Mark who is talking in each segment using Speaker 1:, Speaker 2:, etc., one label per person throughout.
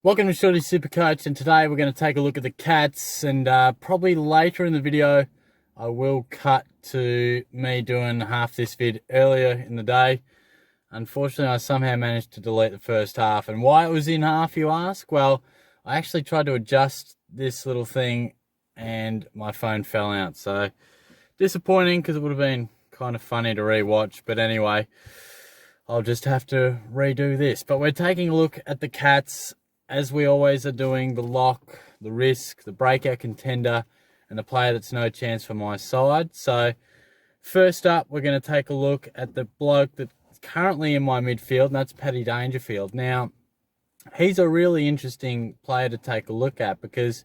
Speaker 1: Welcome to Shorty Supercoach, and today we're going to take a look at the Cats, and probably later in the video I will cut to me doing half this vid earlier in the day. Unfortunately, I somehow managed to delete the first half, and why it was in half, you ask? Well, I actually tried to adjust this little thing and my phone fell out, so disappointing because it would have been kind of funny to rewatch, but anyway, I'll just have to redo this. But we're taking a look at the Cats, as we always are doing, the lock, the risk, the breakout contender, and the player that's no chance for my side. So first up, we're going to take a look at the bloke that's currently in my midfield, and that's Paddy Dangerfield. Now, he's a really interesting player to take a look at because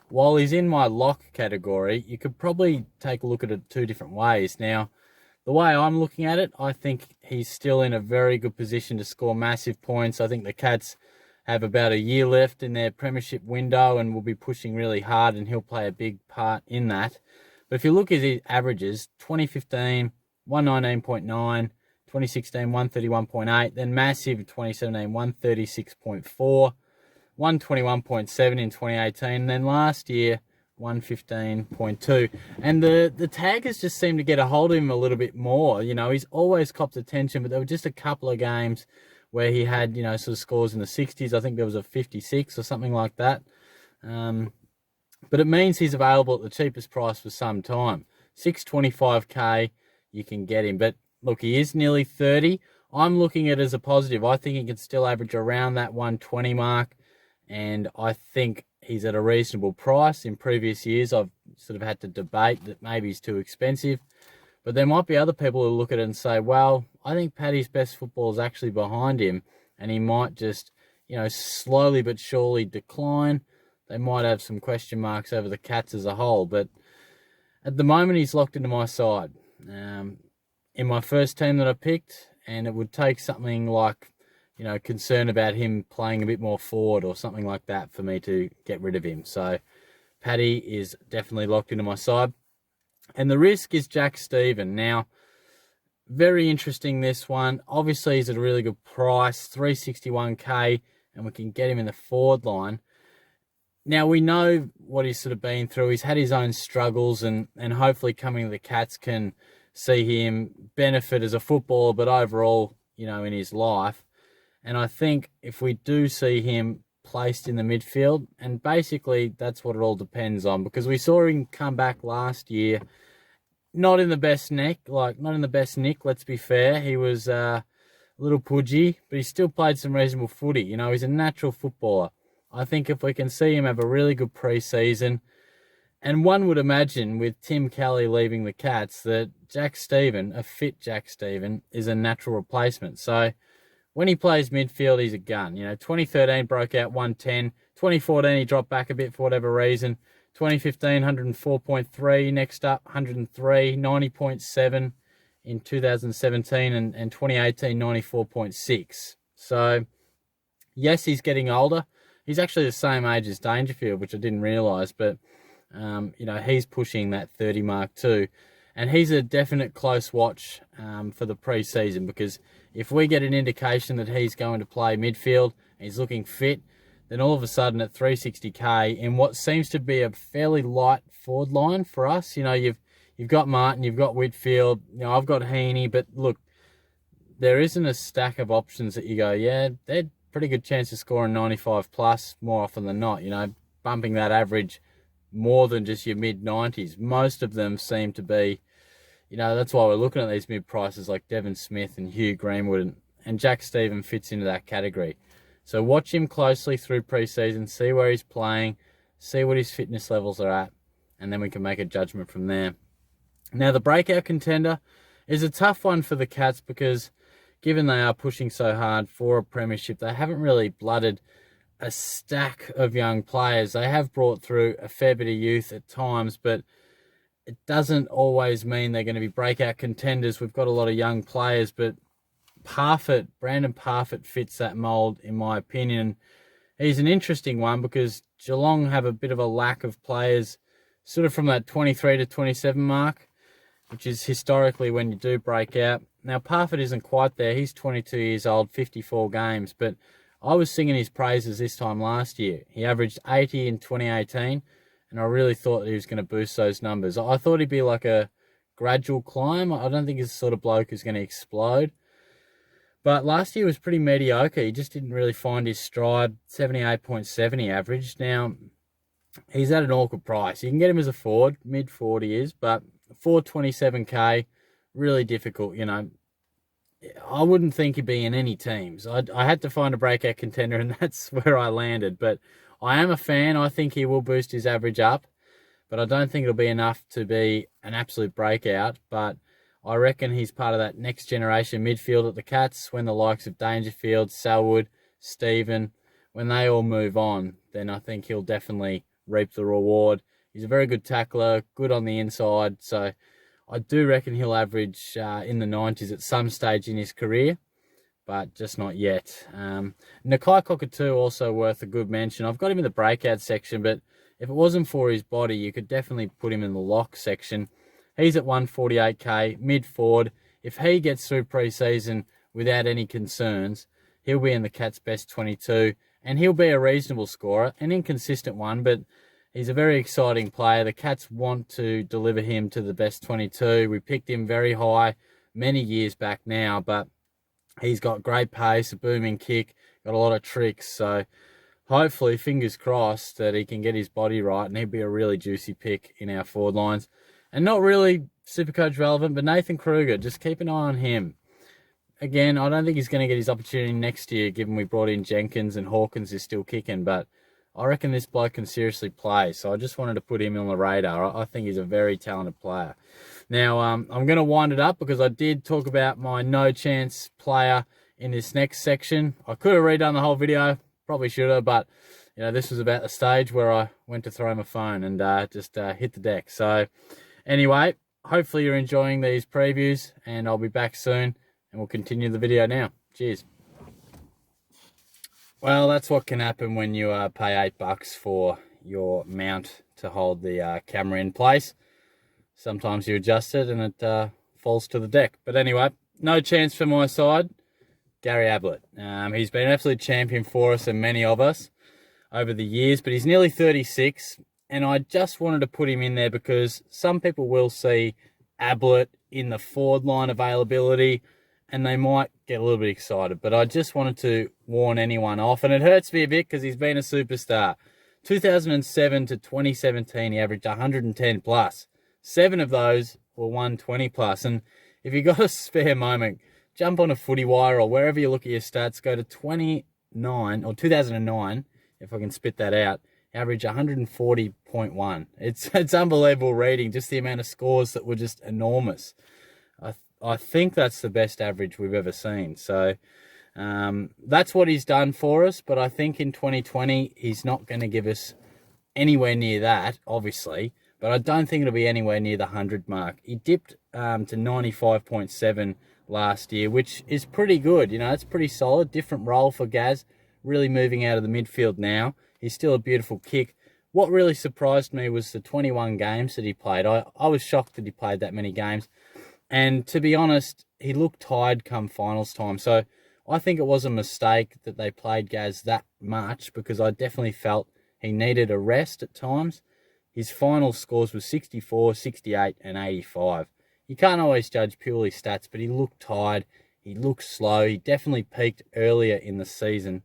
Speaker 1: while he's in my lock category, you could probably take a look at it two different ways. Now, the way I'm looking at it, I think he's still in a very good position to score massive points. I think the Cats have about a year left in their premiership window and will be pushing really hard, and he'll play a big part in that. But if you look at his averages, 2015, 119.9, 2016, 131.8, then massive 2017, 136.4, 121.7 in 2018, and then last year, 115.2. And the taggers just seem to get a hold of him a little bit more. You know, he's always copped attention, but there were just a couple of games where he had, sort of scores in the 60s. I think there was a 56 or something like that. But it means he's available at the cheapest price for some time. 625k, you can get him. But look, he is nearly 30. I'm looking at it as a positive. I think he can still average around that 120 mark. And I think he's at a reasonable price. In previous years, I've sort of had to debate that maybe he's too expensive. But there might be other people who look at it and say, well, I think Paddy's best football is actually behind him, and he might just, slowly but surely decline. They might have some question marks over the Cats as a whole, but at the moment he's locked into my side. In my first team that I picked, and it would take something like, concern about him playing a bit more forward or something like that for me to get rid of him. So Paddy is definitely locked into my side. And the risk is Jack Steven. Now, very interesting, this one. Obviously, he's at a really good price, 361k, and we can get him in the forward line. Now, we know what he's sort of been through. He's had his own struggles, and hopefully coming to the Cats can see him benefit as a footballer, but overall, in his life. And I think if we do see him placed in the midfield, and basically that's what it all depends on, because we saw him come back last year not in the best nick, let's be fair. He was a little pudgy, but he still played some reasonable footy. He's a natural footballer. I think if we can see him have a really good pre-season, and one would imagine with Tim Kelly leaving the Cats that Jack Steven, a fit Jack Steven, is a natural replacement. So when he plays midfield, he's a gun. 2013 broke out 110. 2014, he dropped back a bit for whatever reason. 2015, 104.3. Next up, 103. 90.7 in 2017. And 2018, 94.6. So, yes, he's getting older. He's actually the same age as Dangerfield, which I didn't realise. But, he's pushing that 30 mark too. And he's a definite close watch for the pre-season, because if we get an indication that he's going to play midfield, and he's looking fit, then all of a sudden at 360k, in what seems to be a fairly light forward line for us, you've got Martin, you've got Whitfield, I've got Heaney, but look, there isn't a stack of options that you go, yeah, they're pretty good chance of scoring 95 plus more often than not, bumping that average more than just your mid-90s. Most of them seem to be, that's why we're looking at these mid-prices like Devon Smith and Hugh Greenwood, and Jack Steven fits into that category. So watch him closely through pre-season, see where he's playing, see what his fitness levels are at, and then we can make a judgment from there. Now, the breakout contender is a tough one for the Cats, because given they are pushing so hard for a premiership, they haven't really blooded a stack of young players. They have brought through a fair bit of youth at times, but it doesn't always mean they're going to be breakout contenders. We've got a lot of young players, but Brandon Parfitt fits that mould, in my opinion. He's an interesting one because Geelong have a bit of a lack of players sort of from that 23 to 27 mark, which is historically when you do break out. Now, Parfitt isn't quite there. He's 22 years old, 54 games, but I was singing his praises this time last year. He averaged 80 in 2018, and I really thought that he was going to boost those numbers. I thought he'd be like a gradual climb. I don't think he's the sort of bloke who's going to explode. But last year was pretty mediocre. He just didn't really find his stride. 78.7 he averaged. Now, he's at an awkward price. You can get him as a forward, mid-forward he is, but 427k, really difficult, you know. I wouldn't think he'd be in any teams. I had to find a breakout contender, and that's where I landed. But I am a fan. I think he will boost his average up, but I don't think it'll be enough to be an absolute breakout. But I reckon he's part of that next generation midfield at the Cats when the likes of Dangerfield, Selwood, Stephen, when they all move on, then I think he'll definitely reap the reward. He's a very good tackler, good on the inside, so I do reckon he'll average in the 90s at some stage in his career, but just not yet. Nakai Cockatoo also worth a good mention. I've got him in the breakout section, but if it wasn't for his body, you could definitely put him in the lock section. He's at 148k, mid-forward. If he gets through pre-season without any concerns, he'll be in the Cats' best 22, and he'll be a reasonable scorer, an inconsistent one, but he's a very exciting player. The Cats want to deliver him to the best 22. We picked him very high many years back now, but he's got great pace, a booming kick, got a lot of tricks. So hopefully, fingers crossed, that he can get his body right, and he'll be a really juicy pick in our forward lines. And not really Supercoach relevant, but Nathan Kruger, just keep an eye on him. Again, I don't think he's going to get his opportunity next year, given we brought in Jenkins and Hawkins is still kicking, but I reckon this bloke can seriously play, so I just wanted to put him on the radar. I think he's a very talented player. Now, I'm going to wind it up because I did talk about my no chance player in this next section. I could have redone the whole video, probably should have, but you know, this was about the stage where I went to throw my phone and just hit the deck. So anyway, hopefully you're enjoying these previews, and I'll be back soon, and we'll continue the video now. Cheers. Well, that's what can happen when you pay $8 for your mount to hold the camera in place. Sometimes you adjust it and it falls to the deck. But anyway, no chance for my side. Gary Ablett. He's been an absolute champion for us and many of us over the years, but he's nearly 36, and I just wanted to put him in there because some people will see Ablett in the forward line availability and they might get a little bit excited, but I just wanted to warn anyone off, and it hurts me a bit because he's been a superstar. 2007 to 2017, he averaged 110 plus. 7 of those were 120 plus, and if you got a spare moment, jump on a Footy Wire or wherever you look at your stats, go to 2009, if I can spit that out, average 140.1. It's unbelievable reading, just the amount of scores that were just enormous. I think that's the best average we've ever seen. So that's what he's done for us, but I think in 2020, he's not going to give us anywhere near that, obviously, but I don't think it'll be anywhere near the 100 mark. He dipped to 95.7 last year, which is pretty good. You know, it's pretty solid. Different role for Gaz, really moving out of the midfield now. He's still a beautiful kick. What really surprised me was the 21 games that he played. I was shocked that he played that many games. And to be honest, he looked tired come finals time. So I think it was a mistake that they played Gaz that much, because I definitely felt he needed a rest at times. His final scores were 64, 68, and 85. You can't always judge purely stats, but he looked tired. He looked slow. He definitely peaked earlier in the season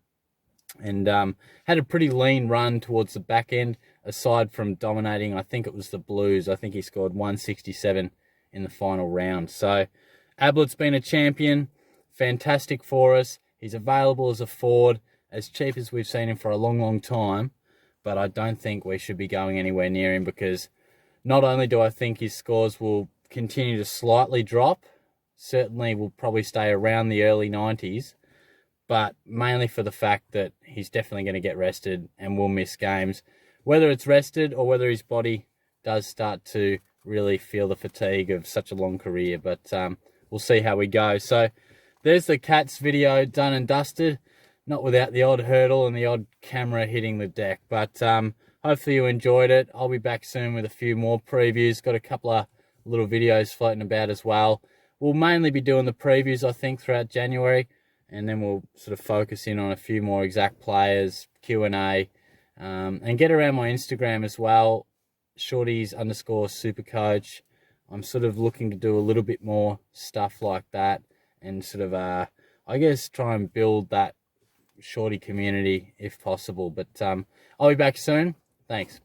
Speaker 1: and had a pretty lean run towards the back end, aside from dominating, I think it was the Blues. I think he scored 167 in the final round. So Ablett's been a champion, fantastic for us. He's available as a forward, as cheap as we've seen him for a long, long time, but I don't think we should be going anywhere near him, because not only do I think his scores will continue to slightly drop, certainly will probably stay around the early 90s, but mainly for the fact that he's definitely going to get rested and will miss games, whether it's rested or whether his body does start to really feel the fatigue of such a long career. But we'll see how we go. So there's the Cats video done and dusted, not without the odd hurdle and the odd camera hitting the deck, but hopefully you enjoyed it. I'll be back soon with a few more previews. Got a couple of little videos floating about as well. We'll mainly be doing the previews, I think, throughout January, and then we'll sort of focus in on a few more exact players, Q&A, and get around my Instagram as well, shorties_supercoach. I'm sort of looking to do a little bit more stuff like that, and sort of, I guess, try and build that shorty community if possible. But I'll be back soon. Thanks.